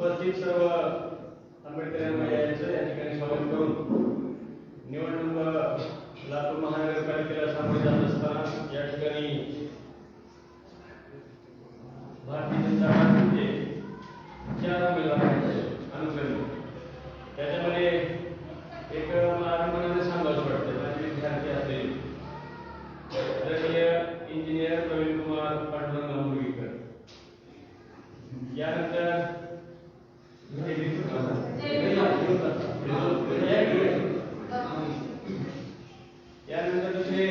उपस्थित सर्व आंबेडकरांना या ठिकाणी स्वागत करून निवडणूक लातूर महानगरपालिकेला सामोरे जात असताना या ठिकाणी भारतीय जनता पार्टीचे 4 उमेदवारांचे अनुक्रमे त्याच्यामध्ये एक मला अभिमानाने सांगावंच वाटतं माझे विद्यार्थी असलेले आदरणीय इंजिनियर प्रवीण कुमार पांडुरंग आंबुगीकर, यानंतर दुसरे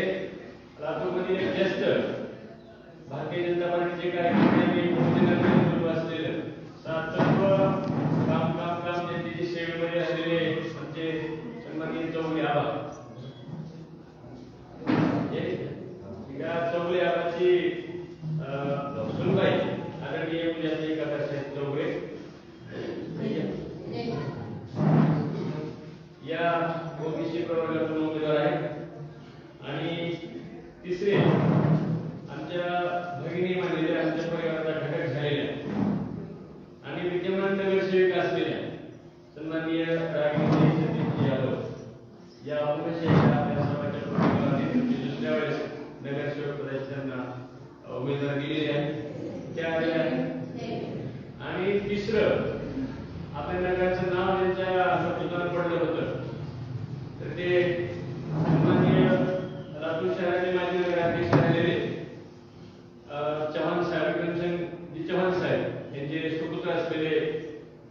लातूरमधील एक ज्येष्ठ भारतीय जनता पार्टीचे कार्यकर्ते सुरू असलेलं सातत्व काम जनतेची सेवेमध्ये असलेले आमचे सन्माननीय चौगुले आबा, या चौगुले आबाची सुनबाई आदरणीय पूजाताई काकासाहेब चौगुले या ओबीसी प्रवर्गातून उमेदवार आहेत. आणि तिसरे आमच्या भगिनी मानलेल्या आमच्या परिवाराचा घटक झालेल्या आणि विद्यमान नगरसेवक असलेल्या सन्माननीय रागिनी सतीश यादव या उमेदवारांना आपल्या सर्वांच्या प्रतिनिधींनी दुसऱ्या वेळेस नगरसेवक पदाची त्यांना उमेदवार दिलेले आहे त्या आणि तिसरं आपल्या नगराचं नाव ज्यांच्या हातात पडलं होतं तर ते सन्माननीय लातूर शहराचे माजी नगराध्यक्ष झालेले चव्हाण साहेब विक्रमसिंग चव्हाण साहेब यांचे सुपुत्र असलेले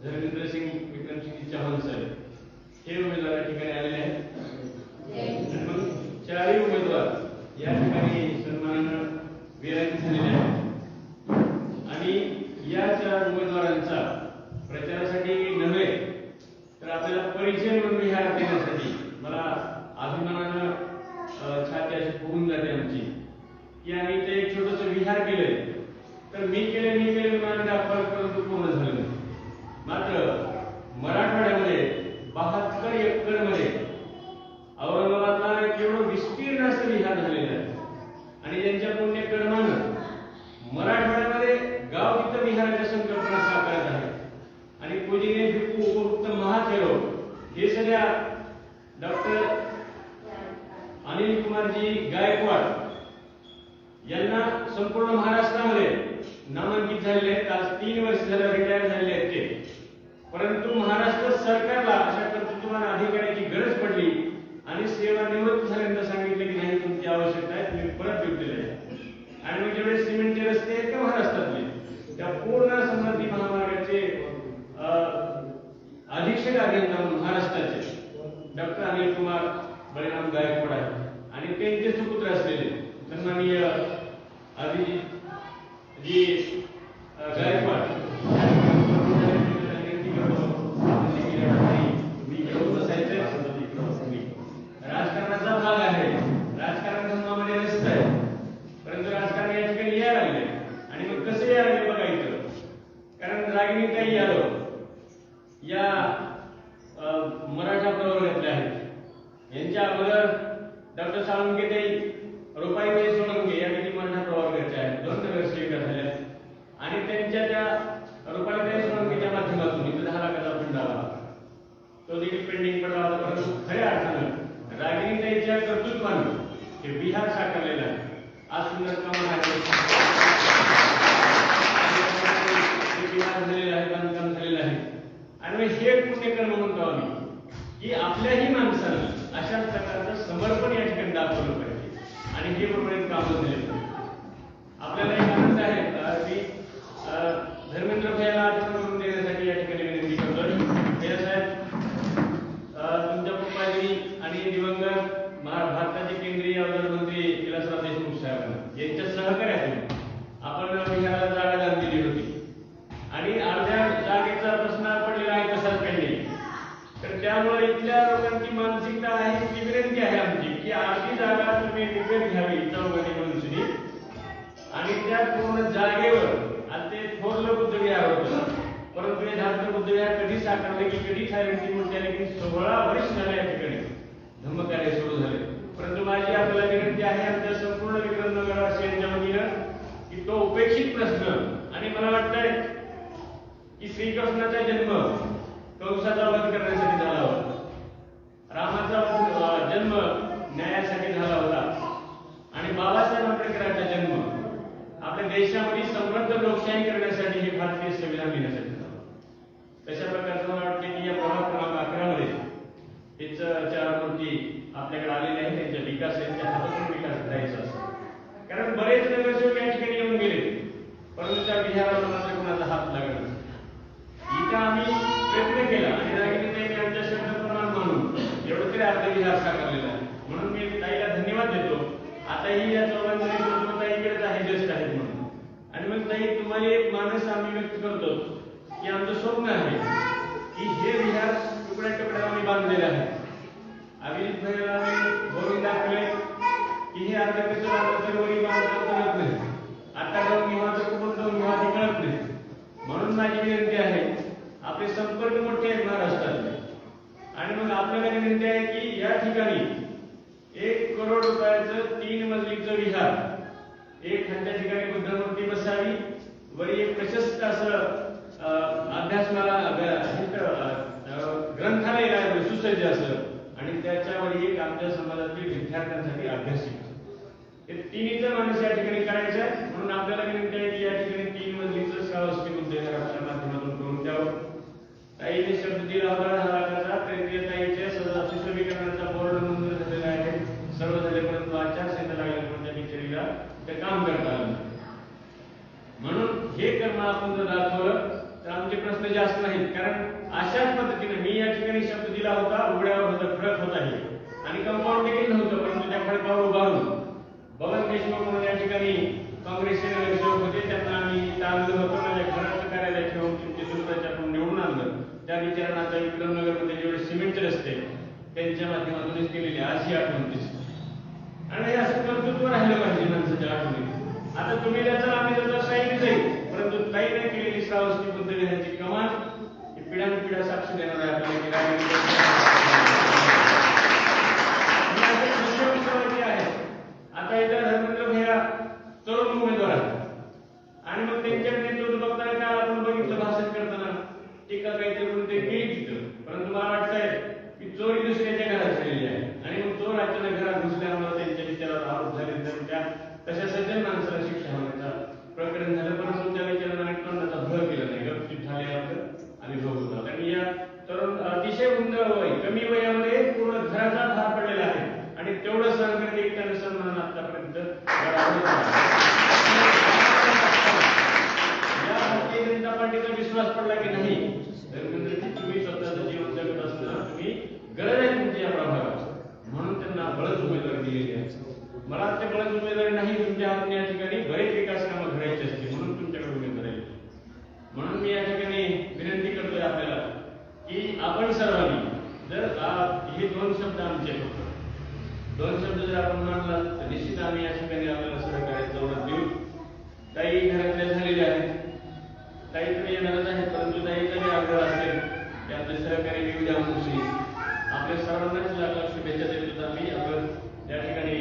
धर्मेंद्र सिंग विक्रमसिंग चव्हाण साहेब हे उमेदवार या ठिकाणी आलेले आहेत. आणि मग 4 उमेदवार या ठिकाणी सन्मानानं विराजित झालेले आहेत. आणि या 4 उमेदवारांचा प्रचारासाठी नव्हे तर आपल्याला परिचय म्हणून विहार देण्यासाठी मला अभिमानानं छाती अशी फुगून जाते आमची की आम्ही ते एक छोटंसं विहार केलंय तर मी केले मला दाखवायपर्यंत पूर्ण झालं. मात्र मराठवाड्यामध्ये 72 एकरमध्ये औरंगाबादला केवढं विस्तीर्ण असं विहार झालेलं आहे आणि त्यांच्या पुण्यकर्मानं मराठवाड्यामध्ये गाव तिथं विहाराच्या संकल्पना साकारत आहे. आणि पूजनीय भिक्खू उपयुक्त महाथेरो हे सगळ्या डॉक्टर अनिल कुमारजी गायकवाड यांना संपूर्ण महाराष्ट्रामध्ये नामांकित झालेले आहेत. आज 3 वर्ष झालं रिटायर झालेले आहेत ते. परंतु महाराष्ट्र सरकारला अशा कर्तृत्ववान अधिकाऱ्याची गरज पडली आणि सेवानिवृत्त झाल्यानंतर सांगितले की नाही तुमची आवश्यकता आहे तुम्ही परत येऊ आहे. आणि मग जेवढे सिमेंटचे रस्ते आहेत ते महाराष्ट्रातले त्या पूर्ण समृद्धी महामार्गाचे अधीक्षक अभियंता महाराष्ट्राचे डॉक्टर अनिल कुमार बळीराम गायकवाड आहेत आणि त्यांचे सुपुत्र असलेले सन्माननीय अभिजीतजी गायकवाड राजकारणाचा भाग आहे. राजकारण धर्मामध्ये नसत आहे परंतु राजकारण या ठिकाणी यायला लागले आणि मग कसं यायला लागले बघायचं. कारण रागिनीताई यादव या मराठा प्रवर्गातल्या आहेत. यांच्या अगोदर डॉक्टर साळुंकेताई रुपाईताई सोळंके या देखील मराठा प्रवर्गाच्या आहेत. 2 नगरसेविका झाल्या आणि त्यांच्या त्या रुपाईताई सोळंकेच्या माध्यमातून इथे 10 लाखाचा फंड आला तो देखील पेंडिंग पडला होता. परंतु खऱ्या अर्थानं रागिनीताईच्या कर्तृत्वानं हे बिहार साकारलेलं आहे. आज सुंदर काम आहे बिहार झालेलं आहे बांधकाम झालेलं आहे. आणि हे पुण्यकर्म म्हणतो आम्ही की आपल्याही माणसानं अशा प्रकारचं समर्पण या ठिकाणी दाखवलं पाहिजे आणि हे बरोबर काम झाले. आपल्याला एक आनंद आहे की धर्मेंद्र भैयाला आठवण करून देण्यासाठी या ठिकाणी विनंती करतो. भैया साहेब तुमच्या पप्पाजी आणि दिवंगत भारताचे केंद्रीय अवजार मंत्री विलासराव देशमुख साहेब यांच्या सहकार्यातून आपण विहाराला जागा दान दिली होती आणि अर्ध्या जागेचा प्रश्न पडलेला आहे तसाच काही. तर त्यामुळे इथल्या लोकांची मानसिकता आहे ती विनंती आहे आमची की अर्धी जागा तुम्ही विकत घ्यावी चौघांनी मनुष्यनी आणि त्या पूर्ण जागेवर आज ते थोरलं बुद्धविहार होतं. परंतु हे धार्मिक बुद्धविहार कधी साकारले की कधी ठायरेंची म्हणते की 16 वर्ष झाले या ठिकाणी धम्मकार्य सुरू झाले. परंतु माझी आपल्याला विनंती आहे आमच्या संपूर्ण विक्रमनगरवासियांच्या वतीनं की तो उपेक्षित प्रश्न आणि मला वाटतंय की श्रीकृष्णाचा जन्म कंसाचा वध करण्यासाठी झाला होता, रामाचा जन्म न्यायासाठी झाला होता, आणि बाबासाहेब आंबेडकरांचा जन्म आपल्या देशामध्ये समृद्ध लोकशाही करण्यासाठी हे भारतीय संविधान लिहिण्यासाठी झालं. तशा प्रकारचं मला वाटतं की या प्रभाग क्रमांक 11 मध्ये हेच चार मूर्ती आपल्याकडे आलेले आहेत. त्यांचा विकास त्यांच्या हातातून विकास करायचा असतो. कारण बरेच नगरसेवक या ठिकाणी येऊन गेले, परंतु त्या विहारावर मात्र कोणाचा हात लागला. इथं आम्ही प्रयत्न केला आणि रागिनीताईने आमच्या शब्दाप्रमाण मानून एवढं तरी अर्ध विहार साकारलेला आहे. म्हणून मी ताईला धन्यवाद देतो. आताही या चौघांमध्ये ताईकडेच आहे, जस्ट आहेत म्हणून. आणि मग ताई, तुम्हाला एक मानस आम्ही व्यक्त करतो की आमचं स्वप्न आहे की हे विहार तुकड्या तुकड्या आम्ही बांधलेले आहे. अभिजित भाईला आम्ही बोलून दाखवले की हे आता कसं बांधलं तर वरी बांधलं कळत नाही, आता जाऊन घेवा तर कुठून जाऊन घेवा ते कळत नाही. म्हणून माझी विनंती आहे, आपले संपर्क मोठे आहेत महाराष्ट्रातले, आणि मग आपल्याला विनंती आहे की या ठिकाणी 1 करोड रुपयाचं 3 मजलीचं विहार, एक खालच्या ठिकाणी बुद्धमूर्ती बसावी, वरी एक प्रशस्त असं अभ्यासमाला ग्रंथालय सुसज्ज असं, आणि त्याच्यावर एक आमच्या समाजातील विद्यार्थ्यांसाठी अभ्यासिका, हे तिन्हीचं माणूस या ठिकाणी करायचं आहे. म्हणून आपल्याला विनंती आहे की या ठिकाणी 3 मजलीचं श्रावस्ती बुद्धविहाराच्या माध्यमातून करून द्यावं. ताईने शब्द दिला होता 10 लाखाचा, तरी ताईच्या सुशोभीकरणाचा बोर्ड मंजूर झालेला आहे, सर्व झाले, परंतु आचारसंहिता लागल्यामुळे त्या बिचारीला ते काम करता आलं. म्हणून हे कर्म आपण जर दाखवलं तर आमचे प्रश्न जास्त नाहीत. कारण अशाच पद्धतीने मी या ठिकाणी शब्द दिला होता, उघड्यावर होता, खडक होता हे, आणि कंपाऊंड देखील नव्हतं, परंतु त्या खडकावर उभारून बबन देशमुख म्हणून या ठिकाणी काँग्रेसचे नगरसेवक होते, त्यांना आम्ही आणलं होतं, माझ्या घराचं कार्यालय ठेवून तुमचे सुरुवातीपासून निवडून आणलं. त्या विचारणाचा विक्रमनगरमध्ये जेवढे सिमेंटचे रस्ते त्यांच्या माध्यमातूनच केलेले, अशी आठवण दिसते. आणि हे असं कर्तृत्व राहिलं पाहिजे माणसाच्या आठवणीत. आता तुम्ही त्याचा आम्ही त्याचा काही जाईल, परंतु काही नाही केलेली श्रावस्ती बुद्धविहाराची कमान ही पिढ्यानपिढ्या साक्ष देणार आहे आपल्याला. आता इथं धर्मेंद्र भैया तरुण उमेदवार आहेत, आणि मग त्यांच्या नेतृत्व बघताना काल आपण बघितलं भाषण करताना टीका काहीतरी म्हणून ते केली तिथं. परंतु मला वाटतंय की चोरी दुसऱ्याच्या घरात झालेली आहे, आणि मग चोर अचानक घरात घुसल्यामुळे त्यांच्या विचारावर आरोप झाले, तर त्या तशा सज्जन माणसाला शिक्षा होण्याचा प्रकरण झालं. परंतु त्या विचारांना आणि तोंडाचा भर केला नाही, गपचूप झाले आणि भोगवतात. आणि या तरुण अतिशय उंद वय, कमी वयामध्ये पूर्ण घराचा भार पडलेला आहे, आणि तेवढं सहन करणे त्यांना सन्मान आतापर्यंत या भारतीय जनता पार्टीचा विश्वास पडला की नाही. धर्मेंद्रजी, तुम्ही स्वतःचं जीवन जगत असताना तुम्ही गरज आहे तुमची या प्रभागात, म्हणून त्यांना बळच उमेदवारी दिलेली आहे. मला ते बळच उमेदवारी नाही, तुमच्या हातून या ठिकाणी बरेच विकास कामं घडायची असते, म्हणून तुमच्याकडे उमेदवारी. म्हणून मी या ठिकाणी विनंती करतोय आपल्याला की आपण सर्वांनी जर हे 2 शब्द आमचे फक्त 2 शब्द जर आपण मानला तर निश्चित आम्ही या ठिकाणी आपल्याला सहकार्य जवळ देऊ. ताई घरातल्या झालेल्या आहेत, ताई तर येणारच आहेत, परंतु ताईचा जे आग्रह असेल की आपले सहकार्य येऊ द्या म्हणून आपल्या सर्वांनाच लाख शुभेच्छा देतो. आम्ही आपण या ठिकाणी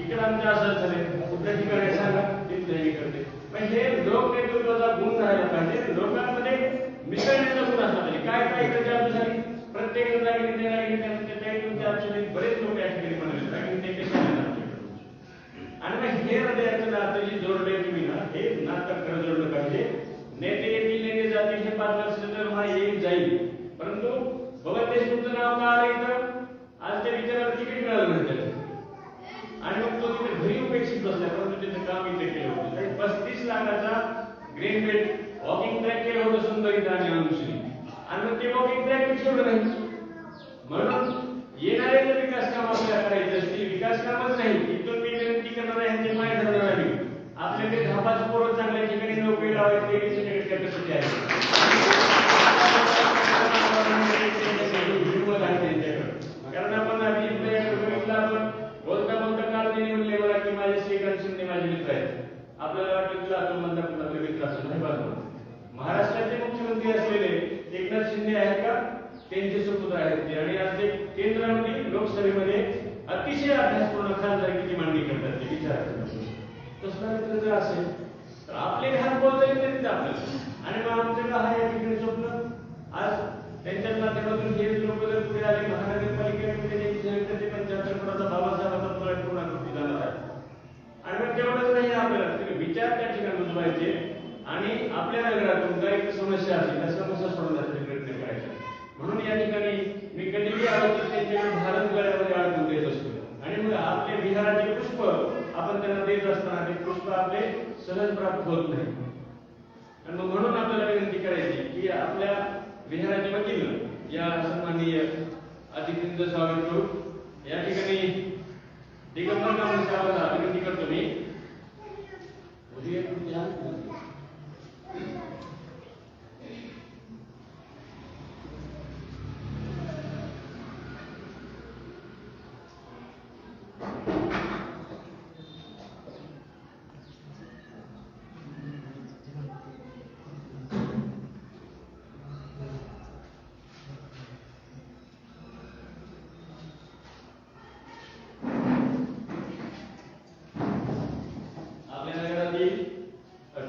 इकडे आमच्या असं झाले कुठल्या ठिकाणी सांगा तिथले करते. हे हे 5 वर्ष तर मला येईल जाईल, परंतु भगत देशमुखचं नाव का आलं इथं? आज त्या विचाराला तिकीट मिळालं म्हणतात आणि मग तो तिथे घरी उपेक्षित बसला, परंतु त्याचं काम इथे केलं होतं. 35 लाखाचा ग्रीन बेल्ट वॉकिंग ट्रॅक केलं होतं सुंदर आणि अनुश्री, आणि मग ते वॉकिंग ट्रॅक ठेवलं नाही. म्हणून येणारे जर विकास काम आपल्याला करायचे असतील, विकास कामच नाही, इथून मी विनंती करणार आहे ह्यांचे माय धरणार आहे, आपल्याकडे 10-5 पोरं चांगल्या ठिकाणी नोकरी लावायची कॅपॅसिटी आहे, हिंमत आहे त्यांच्याकडे. कारण आपण बघितलं, आपण बोलता बोलता काल त्यांनी म्हणले मला की माझे श्रीकांत शिंदे माझे मित्र आहेत. आपल्याला वाटतं तुला आपण म्हणता आपले मित्र असेल, नाही बाजू महाराष्ट्राचे मुख्यमंत्री असलेले एकनाथ शिंदे आहेत का? त्यांचे सुपुत्र आहेत ते, आणि आज ते केंद्रामध्ये लोकसभेमध्ये अतिशय अभ्यासपूर्ण खासदारकीची मांडणी करतात, ते विचार करतात. तसला मित्र जर असेल तर आपले घात बोलता येत नाही आपल्याला, आणि मग आमचं का आहे या ठिकाणी स्वप्न. आज त्यांच्याच माध्यमातून हे लोक जर पुढे आले, महानगरपालिकेमध्ये त्यांचे 75 कोटाचा बाबासाहेबांचा प्रोजेक्ट पूर्णाकृती झाला आहे. आणि मग तेवढंच नाही, आपल्याला विचार त्या ठिकाणी रुजवायचे आणि आपल्या नगरातून काही समस्या असेल त्या समस्या सोडवण्यासाठी प्रयत्न करायचे. म्हणून या ठिकाणी मी कधीही आलो की त्यांच्याकडे भारत गळ्यामध्ये अडकून देत असतो, आणि मग आपले विहाराचे पुष्प आपण त्यांना देत असताना ते पुष्प आपले सहज प्राप्त होत नाही. आणि मग म्हणून आपल्याला विनंती करायची की आपल्या विहाराच्या वतीनं या सन्माननीय अतिथींचं स्वागत करू. या ठिकाणी दिगंबर कांबळे साहेबांना विनंती करतो मी.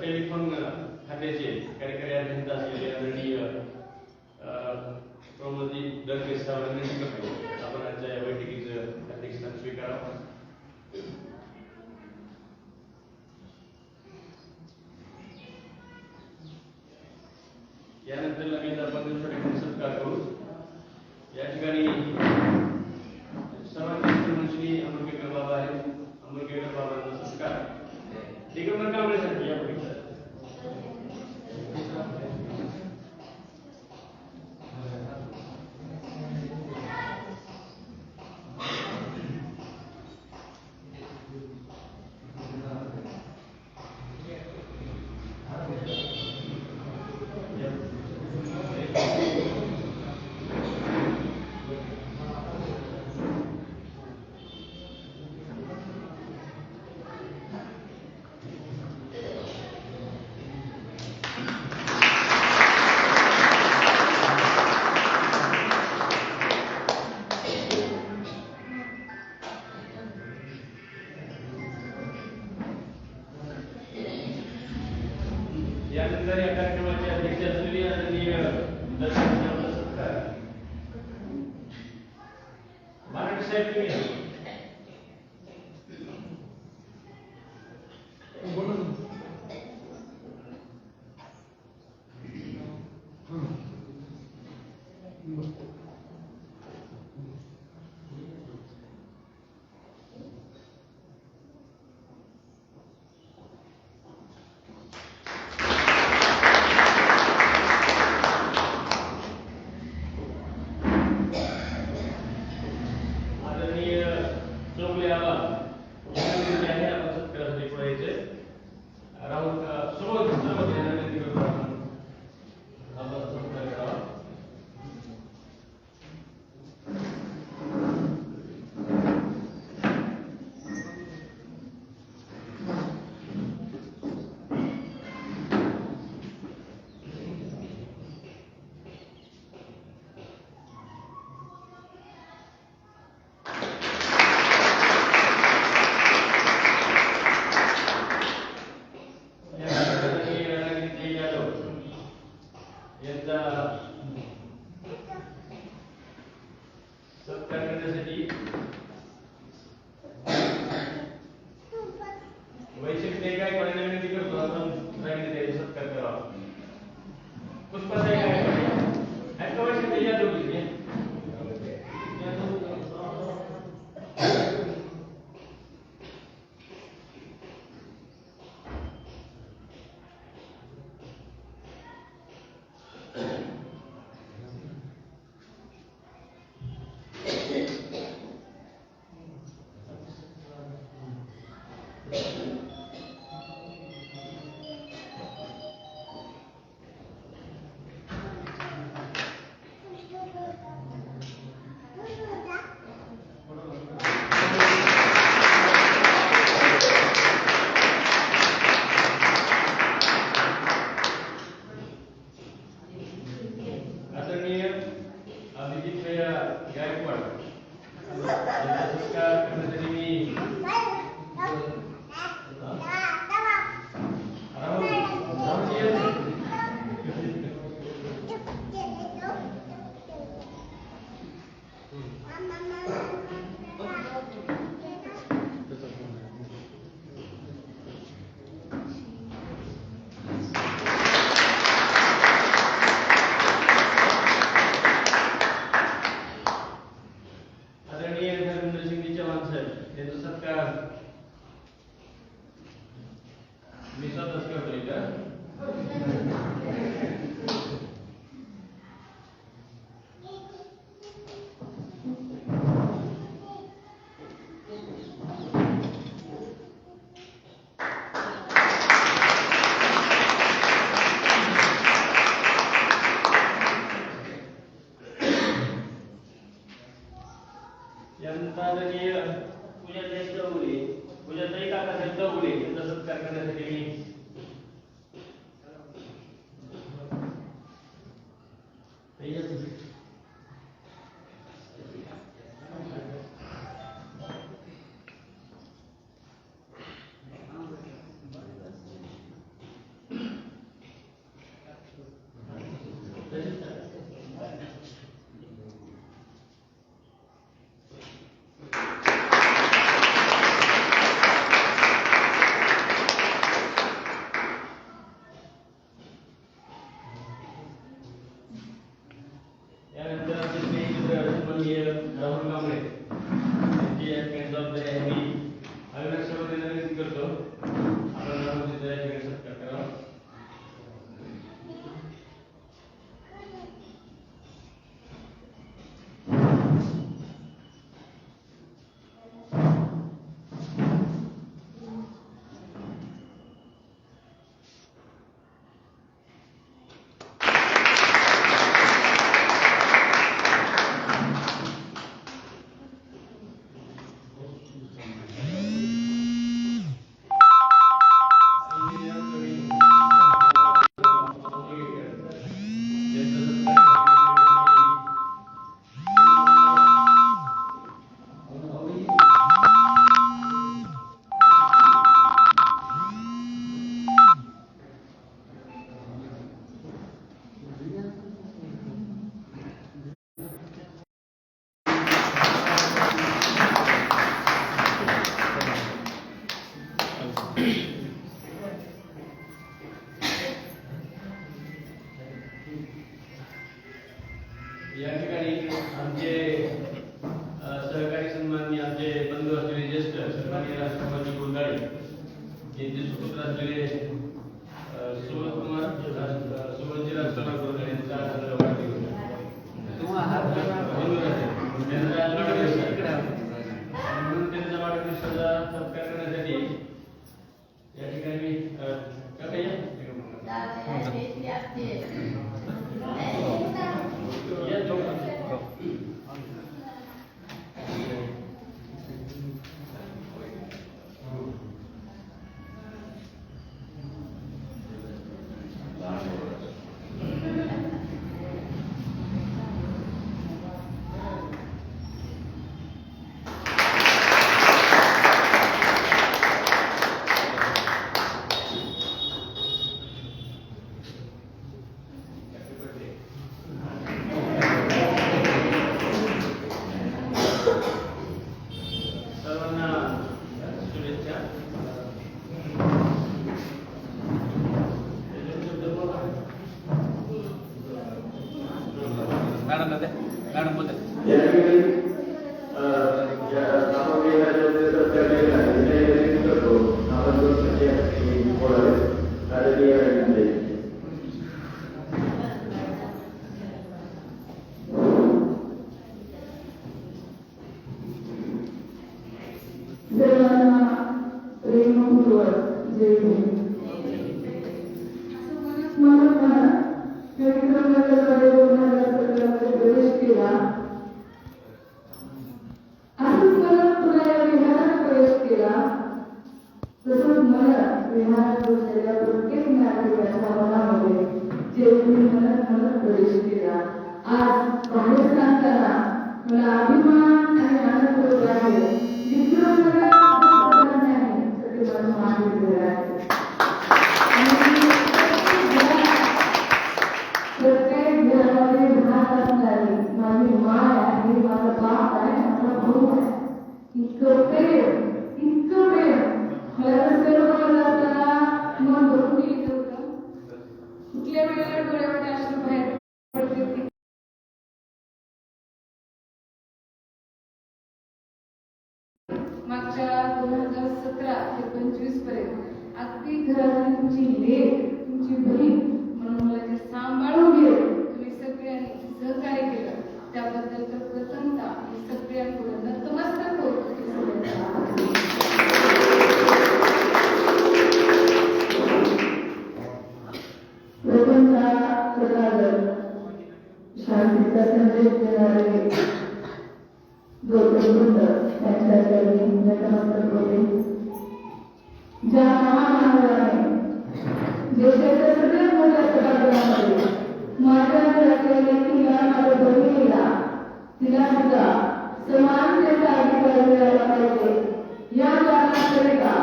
टेलिफोन खात्याचे कार्यकारी अभियंता असलेले आदरणीय प्रमोदजी दरके साहेबांना विनंती करतो आपण आजच्या या बैठकीचं अध्यक्षस्थान स्वीकारावं. यानंतर लगेच आपण छोटे सत्कार करू. या ठिकाणी सर्वात श्री अमरकेकर बाबा आहेत. अमरकेकर बाबांचा सत्कार दिगंबर कांबळे साहेब या परीक्षा यानंतर या कार्यक्रमाचे अध्यक्ष असलेले आदरणीय दर्शकांचा सत्कार मराठी साहेब तुम्ही वैशिष्ट्य काय विनंती करतो आपण सत्कार करावा. पुष्प मी स्वतःच करतो इथं. यानंतर आदरणीय पूजाताई चौगुले, पूजाताई काकासाहेब चौगुले यांचा सत्कार करण्यासाठी मी राहुल कांबळे यांची या ठिकाणी जबाबदारी आहे. मी अविनाशमध्ये विनंती करतो आपण राहुलजीचा या ठिकाणी सत्कार करावा. या ठिकाणी आमचे सहकारी सन्माननीय आमचे बंधू असलेले ज्येष्ठ सन्माननीय राष्ट्रपती गोंधाळे यांचे सुपुत्र असलेले सुवळजी राजकुमार गोंधाळे यांचा वाढदिवस म्हणून त्यांचा वाढदिवसाचा सत्कार करण्यासाठी या ठिकाणी मागच्या 2017 ते 25 पर्यंत अगदी घरात तुमची लेक, तुमची बहीण म्हणून मला जे सांभाळून घेऊ तुम्ही सगळ्यांनी सहकार्य केलं त्याबद्दल तर प्रथमतः मी सगळ्यांपुढे नतमस्तक होतो. शांतीचा संदेश देणारे गौतमबुद्ध त्यांच्या चरणी नतमस्तक होते. ज्या महामानवाने देशाच्या सगळ्यात मोठ्या सभागृहामध्ये माझ्या घरातल्या लेकीला, माझ्या बहिणीला, तिला सुद्धा समानतेचा अधिकार मिळाला पाहिजे या कारणाकरिता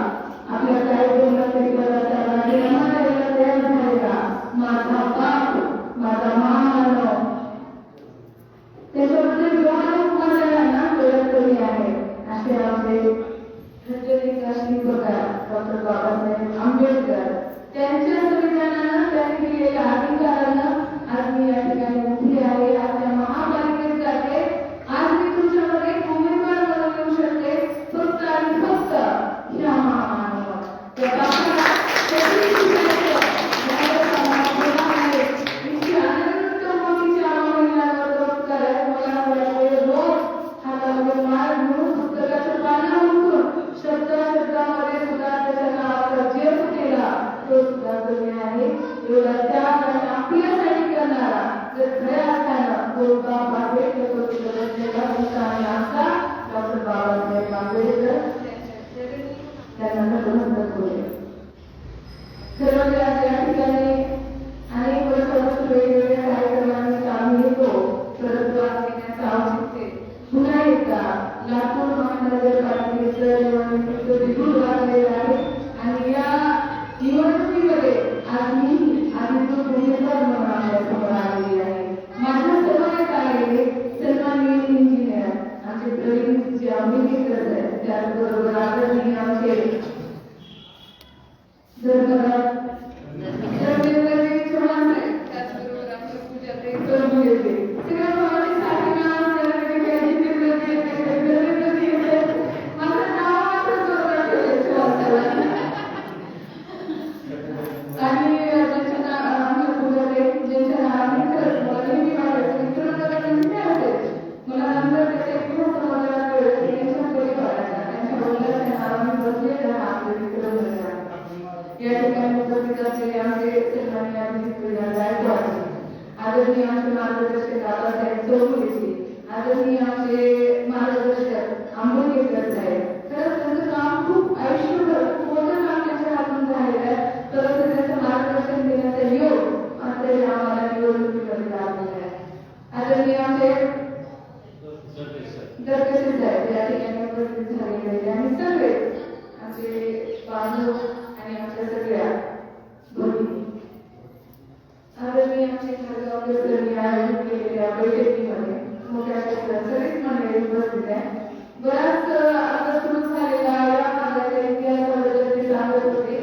आपल्या कायद्याकरिता राजीनामा द्यायला तयार झालेला माझा बाप, माझा महामानव, त्याच्याबद्दल लोकांना कळत कमी आहे. असे आमचे डॉक्टर बाबासाहेब आंबेडकर त्यांच्या संविधानानं त्यांनी दिलेल्या अधिकारानं आज मी या ठिकाणी उभी आहे. आज त्या महापालिकेत जाते. आज मी तुमच्यामध्ये एक उमेदवार म्हणून येऊ शकते फक्त आणि फक्त ह्या महामानवावर. त्या बाबाला आपल्यासाठी करणारा जर खऱ्या अर्थानं डॉक्टर बाबासाहेब आंबेडकर त्यांना नतमस्तक होते. खरं या ठिकाणी अनेक वर्षापासून वेगवेगळ्या कार्यक्रमांनी आम्ही येतो, परंतु आज येण्याचं आवश्यकते पुन्हा एकदा लातूर महानगरपालिकेचं निवडणुकीचं बिगुल वाजलेलं आहे आणि या निवडणुकीमध्ये आज मी अधिकृत उमेदवार म्हणून आपल्यासमोर आलेली आहे. माझ्या समोर आलेले सन्माननीय इंजिनियर आमचे प्रवीण जे आंबेडकर आहेत, त्याचबरोबर आदरणीय आमचे धर्मराज चव्हाण साहेब, त्याचबरोबर आमच्या पूजाताई करबू येते. सगळ्या भावाची साथी नाव माझं नाव मात्र जोरात ठेवलं चव्हाण साहेबांनी. आणि ज्यांच्या आमच्या पूजाताई ज्यांच्या नावाने खरंच मला नेहमी वाटायचं मित्र मला नंतर त्याच्या इतकं समाजाला कळलं की त्यांच्या परिवाराच्या त्यांच्या वडिलांच्या नावाने बसलेला हा आपले मित्र बनला. या ठिकाणी उपस्थित असलेले आमचे सन्माननीय अभिजित गायकवाड, आदरणीय आमचे मार्गदर्शक बाबासाहेब चौगुले, आदरणीय आमचे मार्गदर्शक आंबेडकर साहेब. खरंच त्यांचं काम खूप आयुष्यभर मोठं काम त्यांच्या हातून झालेलं आहे, परंतु त्याचं मार्गदर्शन देण्याचा योग आता आम्हाला निवडणुकीमध्ये लाभलेला आहे. आदरणीय आमचे दरकसे साहेब या ठिकाणी उपस्थित झालेले आणि सगळे आमचे बांधव आणि आमच्या सगळ्या भगिनी. आदरणीय आमचे खासदार आयोजित केलेल्या बैठकीमध्ये मोठ्या सगळीच मंडळी उपस्थित आहे. बराच आता सुरू झालेला या भागाच्या इतिहासाबद्दल ते सांगत होते,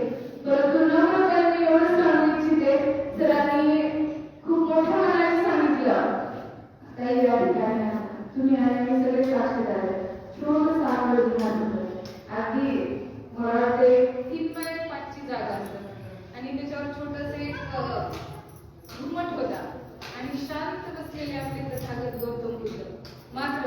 परंतु नम्रपणे एवढं सांगू इच्छिते, सरांनी खूप मोठ्या मनाने सांगितलं काही या ठिकाणी तुम्ही आणि सगळे साक्षीदार आहेत. छोटं साखर अगदी मला वाटते 3/5ची जागा असतात आणि त्याच्यावर छोटस एक घुमट होता आणि शांत बसलेले आपले तथागत गौतम बुद्ध. मात्र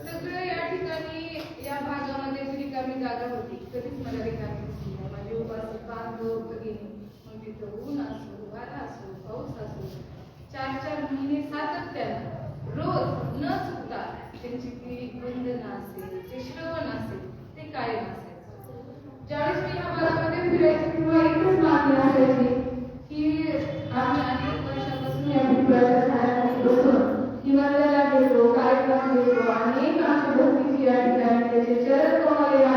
सगळं या ठिकाणी या भागामध्ये जी रिकामी जागा होती कधीच मला रिकामी दिसली नाही. माझे उपासक बांधव भगिनी, मग तिथं ऊन असो, वारा असो, पाऊस असो, 4-4 महिने सातत्यानं रोज न चुकता त्यांची ती वंदना असेल, जे श्रवण असेल ते कायम असायचं. ज्यावेळेस मी ह्या भागामध्ये फिरायची किंवा इथेच मागणी असायची की आम्ही अनेक वर्षापासून या पिंपळाच्या झाडाखाली बसून हिमालयाला गेलो, कार्यक्रम गेलो, अनेक आमच्या भक्तीची या ठिकाणी त्याचे चरण कमल या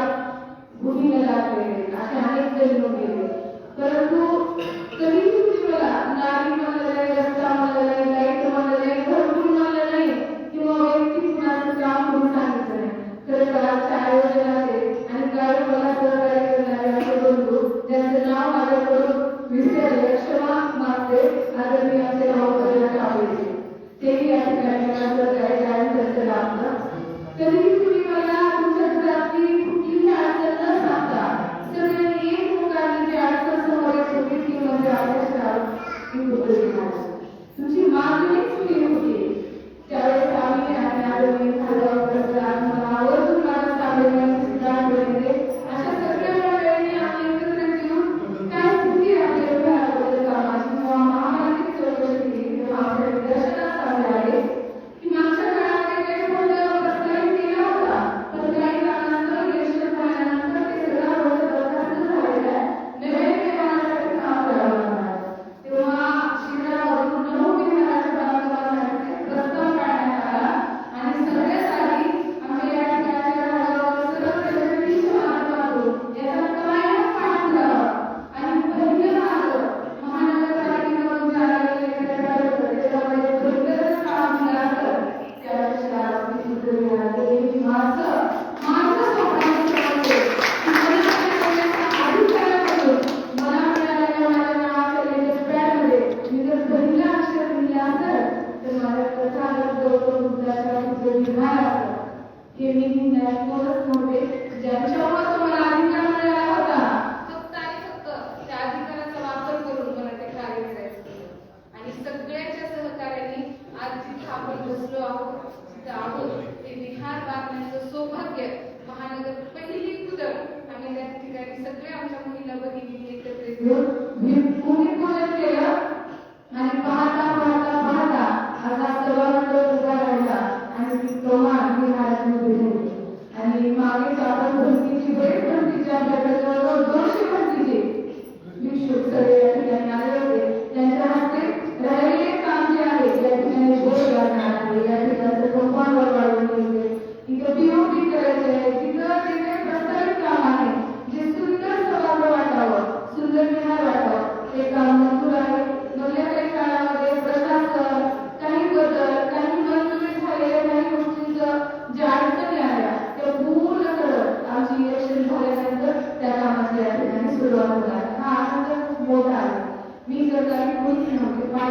भूमीला लागलेले असे अनेक जन्म गेले, परंतु कधीही तुम्ही मला नारी म्हणलं नाही, रस्ता म्हणलं नाही, लाईट म्हणलं नाही, घरकुल म्हणलं नाही किंवा वैयक्तिक कुणाचं काम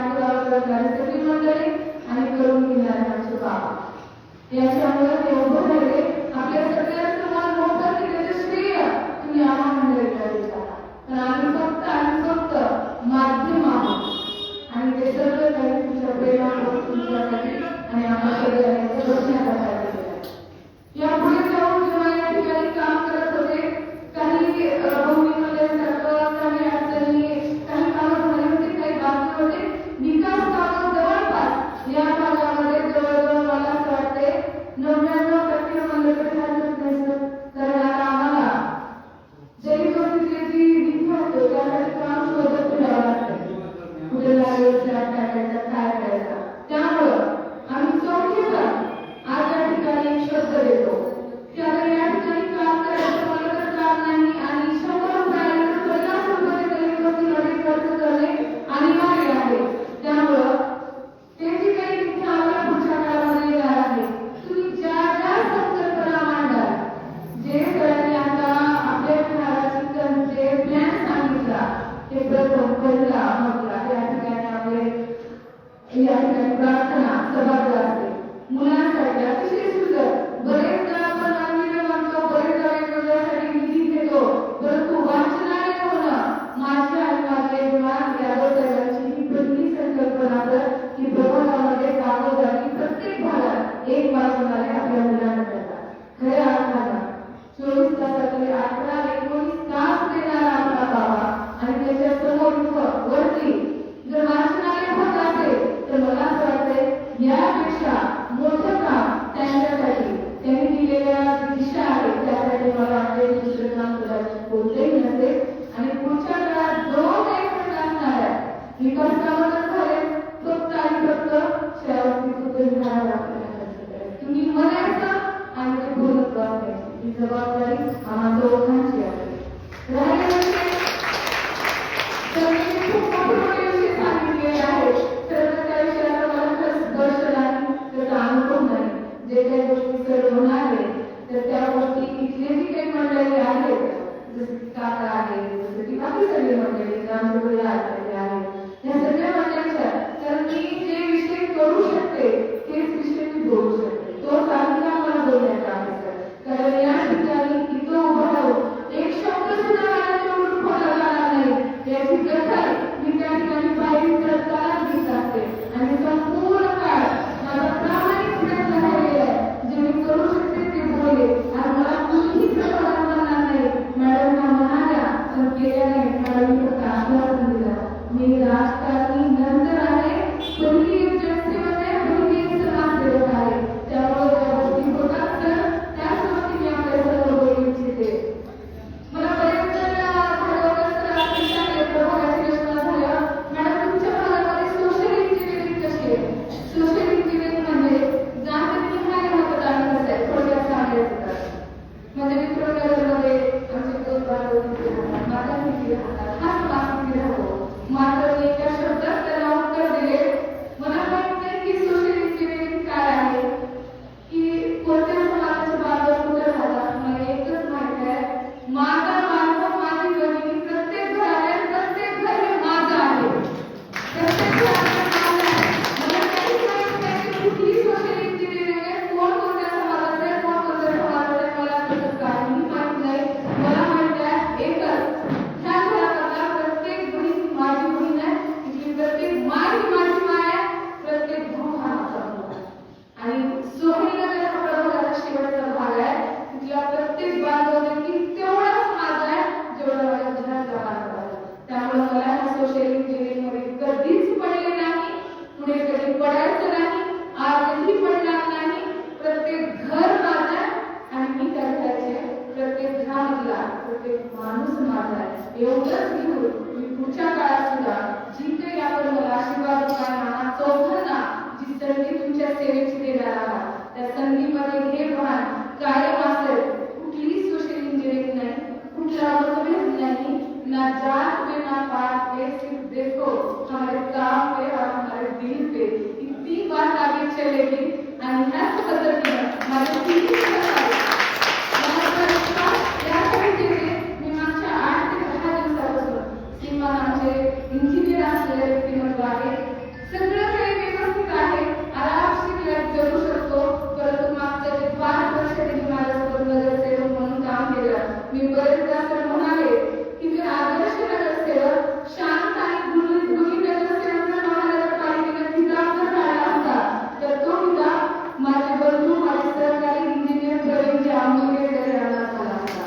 पाठपुरावा करणारी सगळी मंडळी आणि करून घेणारे आमचे बाबा याच्यामुळे ते उभं राहिले. आपल्या सगळ्यांचं मन मोठं केल्याचं श्रेय तुम्ही आम्हा मंडळीला देता. पण आम्ही फक्त माध्यम आहोत आणि ते सगळं काही तुमच्या प्रेमावर तुमच्यासाठी आणि आम्हा सगळ्यांच्या बसण्यासाठी यापुढे जाऊन जेव्हा या ठिकाणी काम करत होते काही भूमीमध्येसारखं काही अडचणी काही कामं झाली होती काही बाकी होते. विकास कामं जवळपास या भागामध्ये जवळजवळ मला असं वाटते 99% मंडळी झाली नसतं. कारण आता आम्हाला जरी तिथले जी विद्यार्थी त्यासाठी काम शोधत फिरावं लागतं. कुठे लागेल टाकायचं काय करायचं त्यामुळं आम्ही चौकीवर आज या ठिकाणी शब्द देतो की आता या ठिकाणी काम करायचं मला तर काम नाही आणि 100 रुपयाला 50 रुपये तरी खर्च करणे अनिवार्य आहे. त्यामुळं ते जे काही तिथे आम्हाला पुढच्या काळामध्ये येणार आहे तुम्ही ज्या संकल्पना मांडाल जे सरांनी आता आपल्या घराची जे प्लॅन सांगितला ते प्रथम पहिला म्हटला त्या ठिकाणी आपले या ठिकाणी प्रार्थना सभागृह असते मुलांसाठी अतिशय सुंदर. बरेचदा आपण मंदिरं म्हणतो बरेचदा वेगवेगळ्यासाठी निधी घेतो परंतु वाचनालय होणं माझ्या आणि माझ्या विमान यादव साहेबांची ही पहिली संकल्पना तर की प्रबोधामध्ये गावोगावी प्रत्येक भागात एक वाचनालय आपल्या मुलांना देतात. खऱ्या अर्थानं 24 तासातले 18-19 तास देणारा आपला बाबा आणि त्याच्या समोर वरती जर वाचनालय होत असेल तर मला असं वाटतंय यापेक्षा मोठं काम त्यांच्यासाठी त्यांनी दिलेल्या दिशा आहे त्यासाठी मला वाटते दुसरं काम कदाचित कोणतेही नसेल. आणि पुढच्या काळात जो काही खर्च असणार आहे विकास कामं तर झाले फक्त आणि फक्त तुम्ही म्हणायचं आणि ते पूर्ण करायचं ही जबाबदारी आम्हा दोघांची आहे. खूप मोठे विषय सांगितलेले आहेत तर त्या विषयाचा मला खरंच स्पर्श नाही त्याचा अनुभव नाही. जे काही गोष्टी सर्व होणार आहे तर त्या गोष्टी इथले जी काही मंडळी आहेत जसं की काका आहे जसं की बाकी सगळी मंडळी आमच्याकडे आलेले आहेत या सगळ्या मंडळीच्या तर मी जे विषय करू शकते तेच विषय मी बोलू शकते. तो अधिकार मला बोलण्याचा आहे कारण या ठिकाणी इथं उभं राहून एक शब्द सुद्धा मला निवडून बोलायला लागणार नाही याची दखल मी त्या ठिकाणी बाहेर करताना घेत असते आणि संपूर्ण काळ माझा प्रामाणिक प्रयत्न राहिलेला आहे जे मी करू शकते ते बोलले आणि मला कुठेही प्रभाव करणार नाही. मॅडम ह्या म्हणाल्या पण केल्या नाही मला मी फक्त आश्वासन दिलं मी राजकारणी नंतर आहे पहिली एक जनसेवक आहे पहिली एक समाजसेवक आहे त्यामुळे ज्या गोष्टी होतात तर त्यासोबत मी आपल्या सर्व बोलू इच्छिते. मला बरेच जण प्रभागाची रचना झाल्या मॅडम तुमच्या भागामध्ये सोशल इंजिनिअरिंग कशी आहे. सोशल इंजिनिअरिंग म्हणजे जातीनिहाय मतदान कसं आहे थोडक्यात सांगायचं तर म्हणजे मित्रनगरमध्ये आमचे 2 बांधव किती राहतात माझा किती राहतात हा समाज किती राहतो मात्र मी एका शब्दात त्याला उत्तर दिले. मला माहित नाही की सोशल इंजिनिअरिंग काय आहे की कोणत्या समाजाचे बांधव कुठे राहतात. मला एकच माहित आहे माझा माझी बहिणी प्रत्येक घरात प्रत्येक घर हे माझं आहे प्रत्येक घरात माझं आहे. मला काहीच माहित नाही की कुठली सोशल इंजिनिअरिंग आहे कोण कोणत्या समाजाचं आहे कोण कोणत्या समाजाचं आहे मला त्याचं काहीही माहित नाही. मला माहित आहे एकच ह्या घरातला प्रत्येक बहीण माझी बहीण आहे तिथली प्रत्येक माय ही माझी माय आहे प्रत्येक भाऊ हा माझा भाऊ आहे. आणि सोहळीनगर हा प्रभागाचा शेवटचा भाग आहे तिथला प्रत्येक बांधव देखील तेवढाच माझा आहे जेवढा माझ्या घरातला बांधव आहे. त्यामुळे मला ह्या सोशल इंजिनिअरिंग मध्ये कधीच पडले नाही पुढे कधी पडायचं नाही आजही पडणार नाही. प्रत्येक घर माझं आहे आणि मी त्या घराचे प्रत्येक घरामधला प्रत्येक माणूस माझा आहे. एवढंच घेऊन मी पुढच्या काळात सुद्धा जी काही आपण मला आशीर्वाद देणार चौघांना जी संधी तुमच्या सेवेची देणार आहात त्या संधीमध्ये हे भान कायम असेल. कुठलीही सोशल इंजिनिअरिंग नाही कुठला मतभेद नाही ना जात पे ना पात पे सिर्फ देखो हमारे काम पे और हमारे दिल पे इतनी बात आगे चलेगी आणि ह्याच पद्धतीनं माझ्या यासाठी केले मी मागच्या 8 ते 10 दिवसापासून श्रीमान आमचे इंजिनियर असलेले व्यक्तिमत्व आहे सगळं काही व्यवस्थित आहे, आरामशीर लाईफ जगू शकतो. परंतु मागच्या जे 5 वर्ष त्यांनी माझ्यासोबत नगरसेवक म्हणून काम केलं. मी बरेचदा तर म्हणाले की जर आदर्श नगरसेवक शांत आणि गुणी नगरसेवक जर महानगरपालिकेने किताब जर काढला असता तर तो किताब माझे बंधू, माझे सहकारी इंजिनियर प्रवीणजी आंबोगे जरी आणला झाला असता.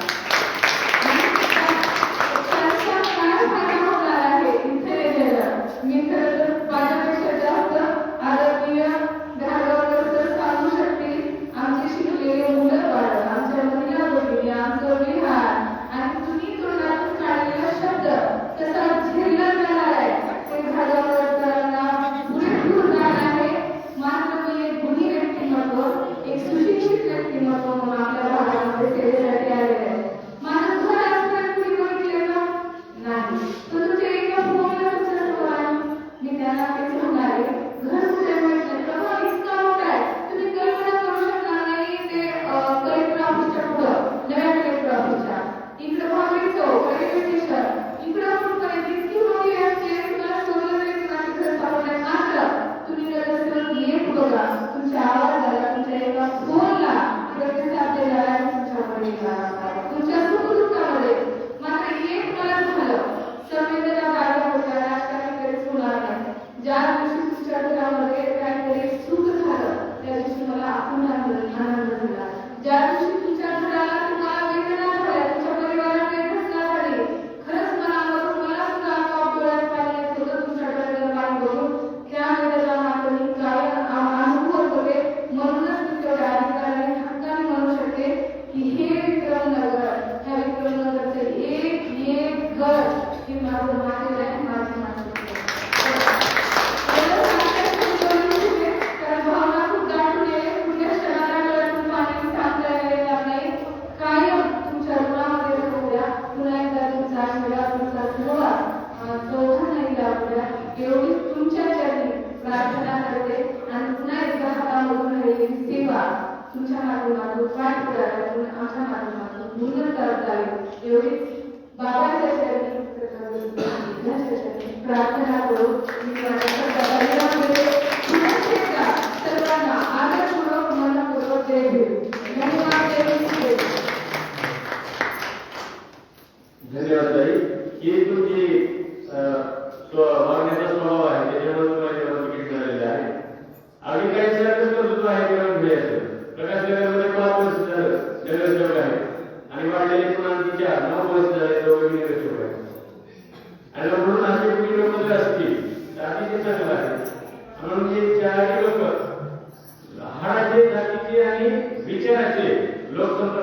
त्यांचा काय फायदा होणार आहे इथे गेलं. मी खरं तर माझ्यापेक्षा जास्त आदरणीय घाटगावकर सर सांगू शकतील. आमचे शिकलेले मुलं बाळ, आमच्या महिला भगिनी, आमचं विहार आणि तुम्ही तोंडातून काढलेला शब्द कसा झेलला जाणार आहे ते घाटगावकर सरांना पुरेपूर ज्ञान आहे. मात्र मी एक गुणी व्यक्तिमत्व, एक सुशिक्षित व्यक्तिमत्व म्हणून आपल्या भागामध्ये सेवेसाठी आलेले आहे. माझं घर असताना कुणी बघितले का? नाही. पण तुमच्या एका फोनला विचारलं मी त्यांना तेच म्हणाले, घर कुठे म्हटलं तर इतका मोठा आहे, तुम्ही कल्पना करू शकणार नाही. ते कलेक्टर ऑफिसच्या पुढं, नव्या कलेक्टर ऑफिसच्या इकडे भावली चौक, रेल्वे स्टेशन इकडं कुठपर्यंत इतकी मोठी आहे. तुम्हाला शोधलं तरी तुम्हाला घर सापडणार. मात्र तुम्ही नगरसेवक एक बघा, तुमच्या आवाजाला, तुमच्या एका फोनला प्रतिसाद देणारा तुमच्याकडे येणार असतात, तुमच्या सुखदुःखामध्ये. मात्र एक मला झालं, संवेदना जागा होत्या, राजकारण कधीच होणार नाही. ज्या दिवशी तुमच्या घरामध्ये काहीतरी सुख झालं त्या दिवशी मला आनंद झाला. ज्या दिवशी तुमच्या घराला तुम्हाला वेदना झाल्या, तुमच्या परिवाराला घटना झाली, खरंच मनावरून मला सुद्धा आपोआप डोळ्यात पाणी येत होतं तुमच्याकडे पाणी बघून. त्या वेदना मात्र मी काय अनुभव होते. म्हणूनच मी तेवढ्या अधिकाराने हक्काने म्हणू शकते की हे विक्रमनगर, ह्या विक्रमनगरचे एक घर हे माझं माहेर आहे, माझी माणसं. कारण भावना खूप दाटून येते. पुण्य क्षणाला डोळ्यातून पाणी सांगता येणार नाही. कायम तुमच्या ऋणामध्ये राहूया. पुन्हा एकदा तुमचा आशीर्वाद, तुमचा सहवास चौघांनाही लाभूया एवढी तुमच्या चरणी प्रार्थना करते. आणि पुन्हा एकदा हातामधून राहिलेली सेवा तुमच्या माध्यमातून, पाठपुराव्यातून, आमच्या माध्यमातून पूर्ण करत जावी एवढीच बाबाच्या चरणी प्रार्थना करू. मी सर्वांना आदरपूर्वक, मनपूर्वक जय भीम. धन्यवाद. धन्यवाद ताई. ही तुमची वागण्याचा स्वभाव आहे, त्याच्यामुळे तुम्हाला तिकीट मिळालेलं आहे. आम्ही काही सरकारच कर्तृत्व आहे तेव्हा मिळायचं. प्रकाश नगरमध्ये 5 वर्ष झालं नगरसेवक आहे आणि वाढलेले पुन्हा 9 वर्ष झाले दोघे नगरसेवक आहे. आणि म्हणून असे कुणी लोक जर असतील तर अतिशय चांगलं आहे. म्हणून हे 4 लोक हाडाचे, जातीचे आणि विचाराचे लोकसंपर्क